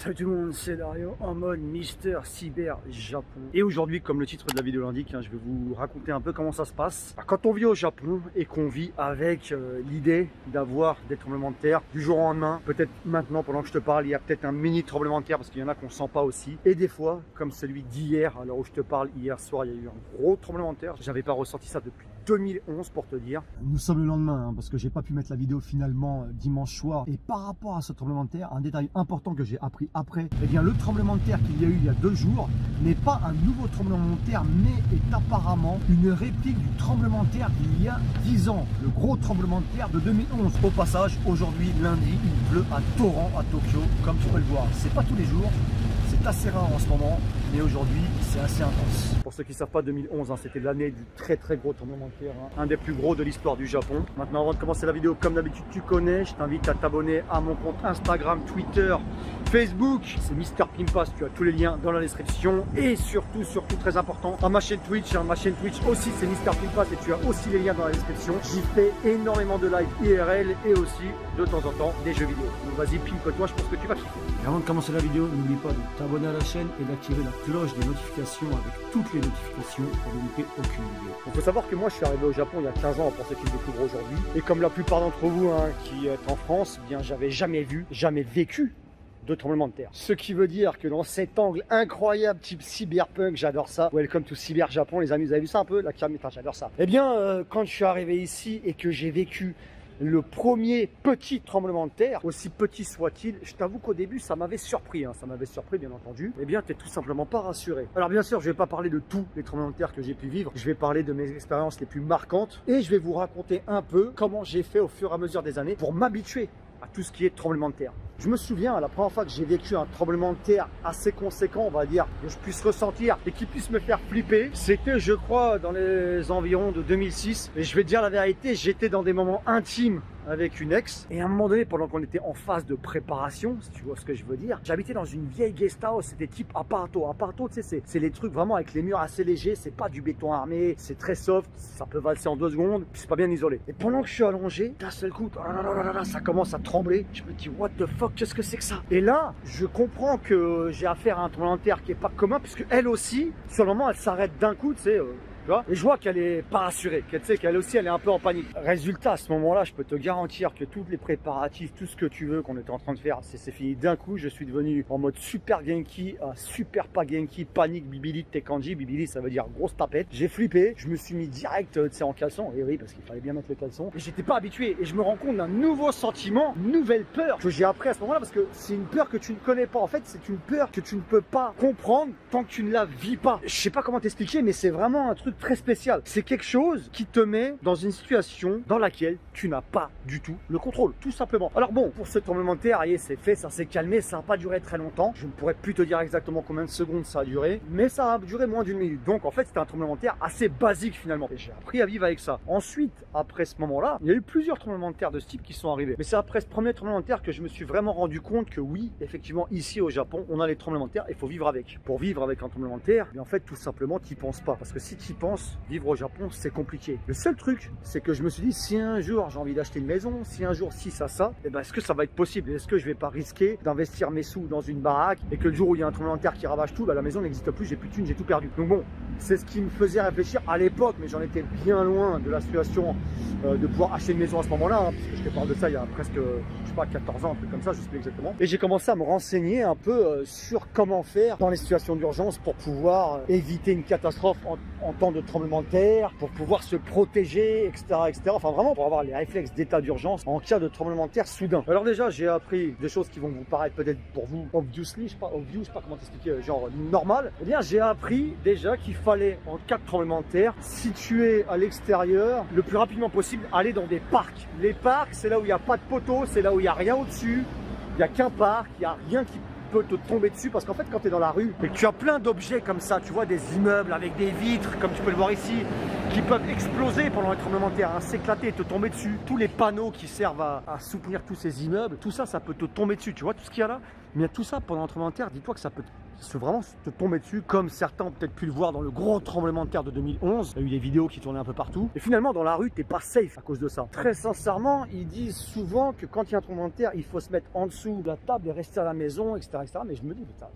Salut tout le monde, c'est Dario en mode Mister Cyber Japon. Et aujourd'hui, comme le titre de la vidéo l'indique, je vais vous raconter un peu comment ça se passe. Quand on vit au Japon et qu'on vit avec l'idée d'avoir des tremblements de terre du jour au lendemain, peut-être maintenant pendant que je te parle, il y a peut-être un mini tremblement de terre parce qu'il y en a qu'on sent pas aussi. Et des fois, comme celui d'hier, à l'heure où je te parle, hier soir, il y a eu un gros tremblement de terre. J'avais pas ressenti ça depuis 2011 pour te dire. Nous sommes le lendemain parce que j'ai pas pu mettre la vidéo finalement dimanche soir. Et par rapport à ce tremblement de terre, un détail important que j'ai appris après, eh bien le tremblement de terre qu'il y a eu il y a 2 jours n'est pas un nouveau tremblement de terre, mais est apparemment une réplique du tremblement de terre d'il y a 10 ans. Le gros tremblement de terre de 2011. Au passage, aujourd'hui lundi, il pleut à torrent à Tokyo, comme tu peux le voir. C'est pas tous les jours. C'est assez rare en ce moment, mais aujourd'hui, c'est assez intense. Pour ceux qui ne savent pas, 2011, c'était l'année du très gros tremblement de terre. Un des plus gros de l'histoire du Japon. Maintenant, avant de commencer la vidéo, comme d'habitude, tu connais, je t'invite à t'abonner à mon compte Instagram, Twitter, Facebook. C'est Mister Pimpas, tu as tous les liens dans la description. Et surtout, très important, à ma chaîne Twitch. Ma chaîne Twitch aussi, c'est Mister Pimpas et tu as aussi les liens dans la description. J'y fais énormément de live IRL et aussi, de temps en temps, des jeux vidéo. Donc vas-y, pimpe-toi, je pense que tu vas kiffer. Et avant de commencer la vidéo, n'oublie pas de t'abonner à la chaîne et d'activer la cloche des notifications avec toutes les notifications pour ne louper aucune vidéo. Il faut savoir que moi je suis arrivé au Japon il y a 15 ans pour ceux qui me découvrent aujourd'hui. Et comme la plupart d'entre vous qui êtes en France, eh bien j'avais jamais vécu de tremblement de terre. Ce qui veut dire que dans cet angle incroyable type cyberpunk, j'adore ça. Welcome to Cyber Japon, les amis, vous avez vu ça un peu? La caméra, j'adore ça. Eh bien, quand je suis arrivé ici et que j'ai vécu le premier petit tremblement de terre, aussi petit soit-il, je t'avoue qu'au début ça m'avait surpris, ça m'avait surpris bien entendu. Eh bien, t'es tout simplement pas rassuré. Alors bien sûr, je vais pas parler de tous les tremblements de terre que j'ai pu vivre, je vais parler de mes expériences les plus marquantes et je vais vous raconter un peu comment j'ai fait au fur et à mesure des années pour m'habituer à tout ce qui est tremblement de terre. Je me souviens, la première fois que j'ai vécu un tremblement de terre assez conséquent, on va dire, que je puisse ressentir et qui puisse me faire flipper, c'était, je crois, dans les environs de 2006. Et je vais te dire la vérité, j'étais dans des moments intimes avec une ex. Et à un moment donné, pendant qu'on était en phase de préparation, si tu vois ce que je veux dire, j'habitais dans une vieille guest house, c'était type apparto. Apparto, tu sais, c'est les trucs vraiment avec les murs assez légers, c'est pas du béton armé, c'est très soft, ça peut valser en 2 secondes, puis c'est pas bien isolé. Et pendant que je suis allongé, d'un seul coup, ça commence à trembler. Je me dis, what the fuck, qu'est-ce que c'est que ça? Et là, je comprends que j'ai affaire à un tremblement de terre qui est pas commun, puisque elle aussi, sur le moment, elle s'arrête d'un coup, tu sais. Et je vois qu'elle est pas rassurée, qu'elle aussi elle est un peu en panique. Résultat, à ce moment-là, je peux te garantir que tous les préparatifs, tout ce que tu veux qu'on était en train de faire, c'est fini d'un coup. Je suis devenu en mode super Genki, super pas Genki, panique, Bibili, Tekanji. Bibili, ça veut dire grosse tapette. J'ai flippé, je me suis mis direct en caleçon. Et oui, parce qu'il fallait bien mettre le caleçon. Et j'étais pas habitué. Et je me rends compte d'un nouveau sentiment, une nouvelle peur que j'ai appris à ce moment-là, parce que c'est une peur que tu ne connais pas. En fait, c'est une peur que tu ne peux pas comprendre tant que tu ne la vis pas. Je sais pas comment t'expliquer, mais c'est vraiment un truc très spécial. C'est quelque chose qui te met dans une situation dans laquelle tu n'as pas du tout le contrôle, tout simplement. Alors bon, pour ce tremblement de terre, c'est fait, ça s'est calmé, ça n'a pas duré très longtemps. Je ne pourrais plus te dire exactement combien de secondes ça a duré, mais ça a duré moins d'1 minute. Donc en fait, c'était un tremblement de terre assez basique finalement. Et j'ai appris à vivre avec ça. Ensuite, après ce moment-là, il y a eu plusieurs tremblements de terre de ce type qui sont arrivés. Mais c'est après ce premier tremblement de terre que je me suis vraiment rendu compte que oui, effectivement, ici au Japon, on a les tremblements de terre et il faut vivre avec. Pour vivre avec un tremblement de terre, mais en fait, tout simplement, tu n'y penses pas. Parce que si tu y penses, vivre au Japon, c'est compliqué. Le seul truc, c'est que je me suis dit, si un jour j'ai envie d'acheter une maison, si un jour si ça, et ben est-ce que ça va être possible? Est-ce que je vais pas risquer d'investir mes sous dans une baraque et que le jour où il y a un tremblement de terre qui ravage tout, la maison n'existe plus, j'ai plus de thunes, j'ai tout perdu. Donc bon, c'est ce qui me faisait réfléchir à l'époque, mais j'en étais bien loin de la situation de pouvoir acheter une maison à ce moment-là, puisque je te parle de ça il y a presque, je sais pas, 14 ans, un truc comme ça, je sais plus exactement. Et j'ai commencé à me renseigner un peu sur comment faire dans les situations d'urgence pour pouvoir éviter une catastrophe en temps de tremblement de terre, pour pouvoir se protéger, etc., etc. Enfin vraiment pour avoir les réflexes d'état d'urgence en cas de tremblement de terre soudain. Alors déjà, j'ai appris des choses qui vont vous paraître peut-être pour vous obviously, je sais pas comment t'expliquer, genre normal. Eh bien, j'ai appris déjà qu'il fallait en cas de tremblement de terre, situé à l'extérieur, le plus rapidement possible, aller dans des parcs. Les parcs, c'est là où il n'y a pas de poteau, c'est là où il n'y a rien au-dessus, il n'y a qu'un parc, il n'y a rien qui peut te tomber dessus, parce qu'en fait quand tu es dans la rue et que tu as plein d'objets comme ça, tu vois des immeubles avec des vitres comme tu peux le voir ici qui peuvent exploser pendant les tremblements de terre, s'éclater et te tomber dessus, tous les panneaux qui servent à soutenir tous ces immeubles, tout ça, ça peut te tomber dessus, tu vois tout ce qu'il y a là, mais tout ça pendant un tremblement de terre, dis-toi que ça peut vraiment te tomber dessus, comme certains ont peut-être pu le voir dans le gros tremblement de terre de 2011. Il y a eu des vidéos qui tournaient un peu partout. Et finalement, dans la rue, t'es pas safe à cause de ça. Très sincèrement, ils disent souvent que quand il y a un tremblement de terre, il faut se mettre en dessous de la table et rester à la maison, etc. etc. Mais je me dis, putain,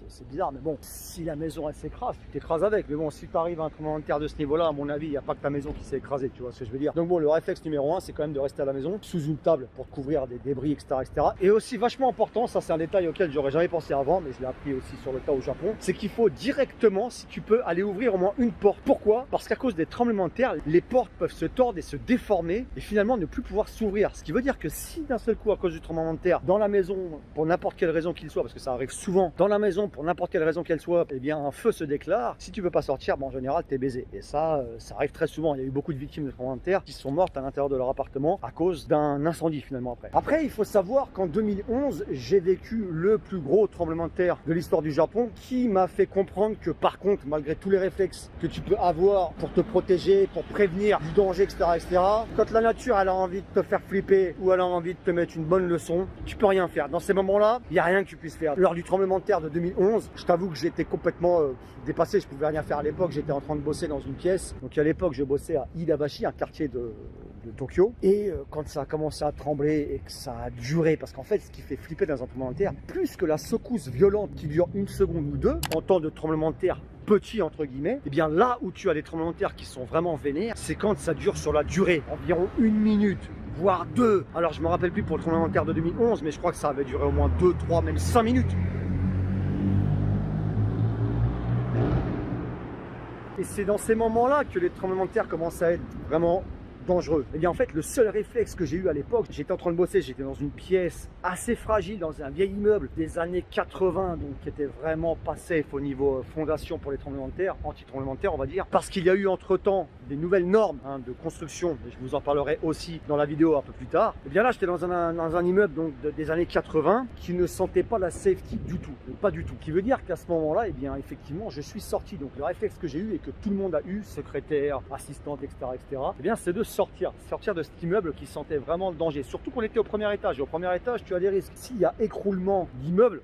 c'est bizarre. Mais bon, si la maison elle s'écrase, tu t'écrases avec. Mais bon, si tu arrives à un tremblement de terre de ce niveau-là, à mon avis, il n'y a pas que ta maison qui s'est écrasée. Tu vois ce que je veux dire? Donc bon, le réflexe numéro 1, c'est quand même de rester à la maison, sous une table pour couvrir des débris, etc. etc. Et aussi, vachement important, ça c'est un détail auquel j'aurais jamais pensé avant, mais je l'ai appris aussi sur le tas au Japon, c'est qu'il faut directement, si tu peux, aller ouvrir au moins une porte. Pourquoi? Parce qu'à cause des tremblements de terre, les portes peuvent se tordre et se déformer et finalement ne plus pouvoir s'ouvrir. Ce qui veut dire que si d'un seul coup, à cause du tremblement de terre, dans la maison, pour n'importe quelle raison qu'il soit, parce que ça arrive souvent, dans la maison, pour n'importe quelle raison qu'elle soit, eh bien un feu se déclare. Si tu peux pas sortir, en général, t'es baisé. Et ça arrive très souvent. Il y a eu beaucoup de victimes de tremblements de terre qui sont mortes à l'intérieur de leur appartement à cause d'un incendie finalement après. Après, il faut savoir qu'en 2011, j'ai vécu le plus gros tremblement de terre de l'histoire du Japon qui m'a fait comprendre que par contre, malgré tous les réflexes que tu peux avoir pour te protéger, pour prévenir du danger, etc., etc., quand la nature elle a envie de te faire flipper ou elle a envie de te mettre une bonne leçon, tu peux rien faire. Dans ces moments-là, il n'y a rien que tu puisses faire. Lors du tremblement de terre de 2011, je t'avoue que j'étais complètement dépassé, je pouvais rien faire à l'époque, j'étais en train de bosser dans une pièce. Donc à l'époque, je bossais à Iidabashi, un quartier de Tokyo. Et quand ça a commencé à trembler et que ça a duré, parce qu'en fait, ce qui fait flipper dans un tremblement de terre, plus que la secousse violente qui dure une seconde ou deux, en temps de tremblement de terre petit entre guillemets, et bien là où tu as des tremblements de terre qui sont vraiment vénères, c'est quand ça dure sur la durée, environ 1 minute, voire 2. Alors je me rappelle plus pour le tremblement de terre de 2011, mais je crois que ça avait duré au moins 2, 3, même 5 minutes. Et c'est dans ces moments-là que les tremblements de terre commencent à être vraiment dangereux. Et bien en fait, le seul réflexe que j'ai eu à l'époque, j'étais en train de bosser, j'étais dans une pièce assez fragile, dans un vieil immeuble des années 80, donc qui était vraiment pas safe au niveau fondation pour les tremblements de terre, anti-tremblements de terre on va dire, parce qu'il y a eu entre-temps des nouvelles normes de construction, et je vous en parlerai aussi dans la vidéo un peu plus tard. Et bien là, j'étais dans un immeuble donc, des années 80 qui ne sentait pas la safety du tout, pas du tout. Ce qui veut dire qu'à ce moment-là, et bien effectivement, je suis sorti. Donc le réflexe que j'ai eu et que tout le monde a eu, secrétaire, assistante, etc., etc., et bien c'est de sortir de cet immeuble qui sentait vraiment le danger. Surtout qu'on était au premier étage. Et au premier étage, tu as des risques. S'il y a écroulement d'immeuble,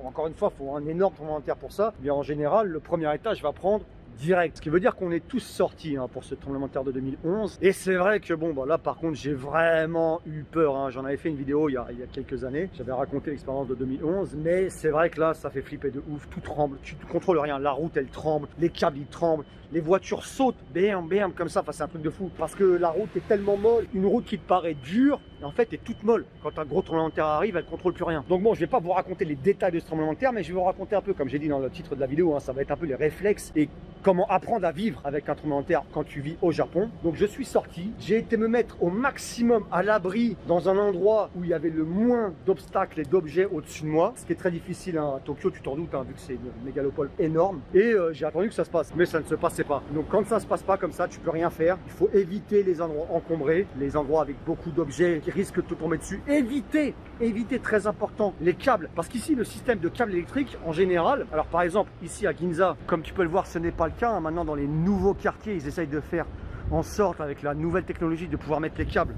encore une fois, il faut un énorme tremblement de terre pour ça. Et bien en général, le premier étage va prendre direct. Ce qui veut dire qu'on est tous sortis pour ce tremblement de terre de 2011. Et c'est vrai que bon, bah là par contre, j'ai vraiment eu peur. J'en avais fait une vidéo il y a quelques années. J'avais raconté l'expérience de 2011. Mais c'est vrai que là, ça fait flipper de ouf. Tout tremble. Tu ne contrôles rien. La route, elle tremble. Les câbles, ils tremblent. Les voitures sautent. Bam, bam, comme ça. Enfin, c'est un truc de fou. Parce que la route est tellement molle. Une route qui te paraît dure, en fait, est toute molle. Quand un gros tremblement de terre arrive, elle ne contrôle plus rien. Donc bon, je vais pas vous raconter les détails de ce tremblement de terre, mais je vais vous raconter un peu, comme j'ai dit dans le titre de la vidéo, ça va être un peu les réflexes et comment apprendre à vivre avec un tremblement de terre quand tu vis au Japon. Donc je suis sorti, j'ai été me mettre au maximum à l'abri dans un endroit où il y avait le moins d'obstacles et d'objets au-dessus de moi, ce qui est très difficile à Tokyo, tu t'en doutes, vu que c'est une mégalopole énorme. Et j'ai attendu que ça se passe, mais ça ne se passait pas. Donc quand ça se passe pas comme ça, tu peux rien faire. Il faut éviter les endroits encombrés, les endroits avec beaucoup d'objets qui risquent de te tomber dessus. Éviter, très important, les câbles. Parce qu'ici, le système de câbles électriques, en général, alors par exemple, ici à Ginza, comme tu peux le voir, ce n'est pas le cas. Maintenant, dans les nouveaux quartiers, ils essayent de faire en sorte, avec la nouvelle technologie, de pouvoir mettre les câbles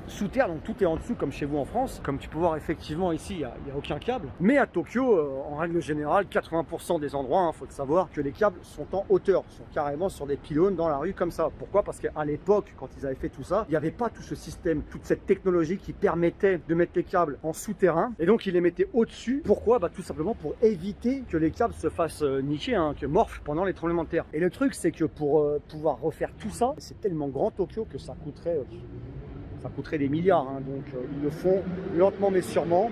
sous terre, donc tout est en dessous comme chez vous en France. Comme tu peux voir, effectivement ici il n'y a aucun câble, mais à Tokyo en règle générale 80% des endroits, faut le savoir, que les câbles sont en hauteur, sont carrément sur des pylônes dans la rue comme ça. Pourquoi? Parce qu'à l'époque, quand ils avaient fait tout ça, il n'y avait pas tout ce système, toute cette technologie qui permettait de mettre les câbles en souterrain, et donc ils les mettaient au-dessus. Pourquoi? Tout simplement pour éviter que les câbles se fassent niquer, que morfent pendant les tremblements de terre. Et le truc, c'est que pour pouvoir refaire tout ça, c'est tellement grand Tokyo que ça coûterait des milliards, donc ils le font lentement mais sûrement.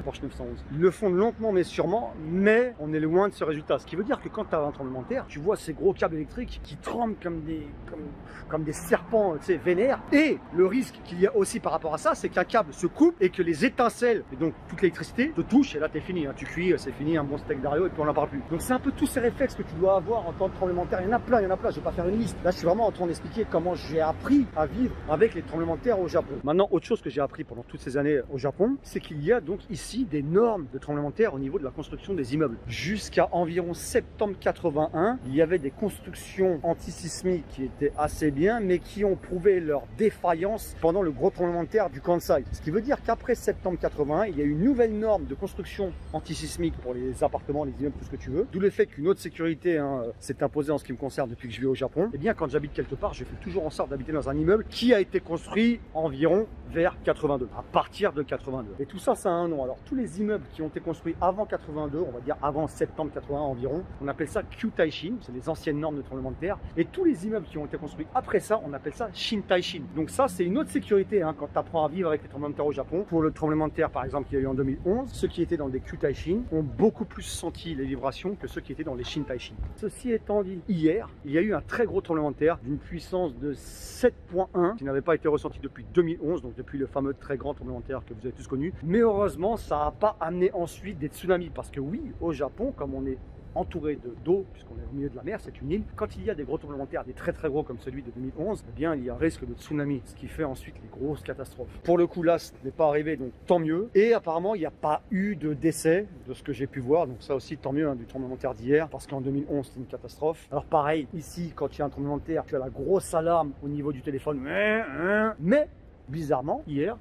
Porsche 911. Ils le font lentement mais sûrement, mais on est loin de ce résultat. Ce qui veut dire que quand tu as un tremblement de terre, tu vois ces gros câbles électriques qui tremblent comme des serpents, vénères. Et le risque qu'il y a aussi par rapport à ça, c'est qu'un câble se coupe et que les étincelles, et donc toute l'électricité, te touchent et là t'es fini. Tu cuis, c'est fini, un bon steak d'ario et puis on n'en parle plus. Donc c'est un peu tous ces réflexes que tu dois avoir en temps de tremblement de terre. Il y en a plein, je vais pas faire une liste. Là je suis vraiment en train d'expliquer comment j'ai appris à vivre avec les tremblements de terre au Japon. Maintenant, autre chose que j'ai appris pendant toutes ces années au Japon, c'est qu'il y a donc ici des normes de tremblement de terre au niveau de la construction des immeubles. Jusqu'à environ septembre 81, il y avait des constructions antisismiques qui étaient assez bien, mais qui ont prouvé leur défaillance pendant le gros tremblement de terre du Kansai. Ce qui veut dire qu'après septembre 81, il y a une nouvelle norme de construction antisismique pour les appartements, les immeubles, tout ce que tu veux. D'où le fait qu'une autre sécurité s'est imposée en ce qui me concerne depuis que je vis au Japon. Et bien, quand j'habite quelque part, je fais toujours en sorte d'habiter dans un immeuble qui a été construit environ vers 82, à partir de 82. Et tout ça, ça a un nom. Alors, tous les immeubles qui ont été construits avant 82, on va dire avant septembre 81 environ, on appelle ça Kyutaishin, c'est les anciennes normes de tremblement de terre. Et tous les immeubles qui ont été construits après ça, on appelle ça Shintaishin. Donc ça, c'est une autre sécurité quand tu apprends à vivre avec les tremblements de terre au Japon. Pour le tremblement de terre, par exemple, qu'il y a eu en 2011, ceux qui étaient dans des Kyutaishin ont beaucoup plus senti les vibrations que ceux qui étaient dans les Shintaishin. Ceci étant dit, hier, il y a eu un très gros tremblement de terre d'une puissance de 7.1 qui n'avait pas été ressenti depuis 2011, donc depuis le fameux très grand tremblement de terre que vous avez tous connu. Mais heureusement, ça n'a pas amené ensuite des tsunamis. Parce que oui, au Japon, comme on est entouré d'eau, puisqu'on est au milieu de la mer, c'est une île. Quand il y a des gros tremblements de terre, des très gros comme celui de 2011, eh bien il y a un risque de tsunami, ce qui fait ensuite les grosses catastrophes. Pour le coup là, ce n'est pas arrivé, donc tant mieux. Et apparemment, il n'y a pas eu de décès de ce que j'ai pu voir, donc ça aussi tant mieux du tremblement de terre d'hier, parce qu'en 2011 c'était une catastrophe. Alors pareil, ici quand il y a un tremblement de terre, tu as la grosse alarme au niveau du téléphone, mais bizarrement, hier,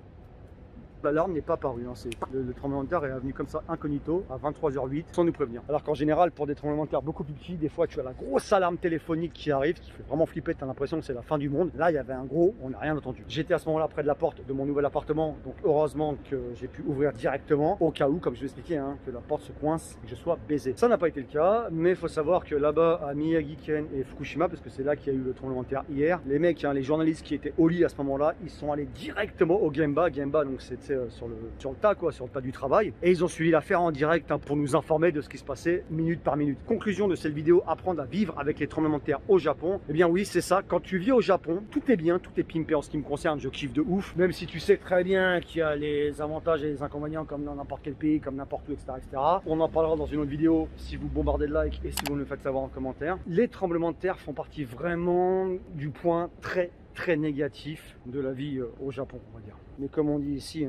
l'alarme n'est pas apparue. Le tremblement de terre est venu comme ça, incognito, à 23h08, sans nous prévenir. Alors qu'en général, pour des tremblements de terre beaucoup plus petits, des fois tu as la grosse alarme téléphonique qui arrive, qui fait vraiment flipper, tu as l'impression que c'est la fin du monde. Là, il y avait un gros, on n'a rien entendu. J'étais à ce moment-là près de la porte de mon nouvel appartement, donc heureusement que j'ai pu ouvrir directement, au cas où, comme je vous expliquais, que la porte se coince et que je sois baisé. Ça n'a pas été le cas, mais il faut savoir que là-bas, à Miyagi-ken et Fukushima, parce que c'est là qu'il y a eu le tremblement de terre hier, les mecs, les journalistes qui étaient au lit à ce moment-là, ils sont allés directement au Gemba. Gemba, donc c'était sur le tas, sur le tas du travail, et ils ont suivi l'affaire en direct pour nous informer de ce qui se passait minute par minute. Conclusion de cette vidéo, apprendre à vivre avec les tremblements de terre au Japon. Eh bien oui, c'est ça, quand tu vis au Japon, tout est bien, tout est pimpé en ce qui me concerne, je kiffe de ouf, même si tu sais très bien qu'il y a les avantages et les inconvénients comme dans n'importe quel pays, comme n'importe où, etc., etc. On en parlera dans une autre vidéo si vous bombardez de likes et si vous me le faites savoir en commentaire. Les tremblements de terre font partie vraiment du point très négatif de la vie au Japon, on va dire. Mais comme on dit ici,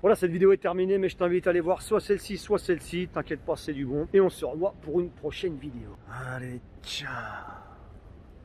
voilà, cette vidéo est terminée, mais je t'invite à aller voir soit celle-ci, soit celle-ci. T'inquiète pas, c'est du bon. Et on se revoit pour une prochaine vidéo. Allez, ciao!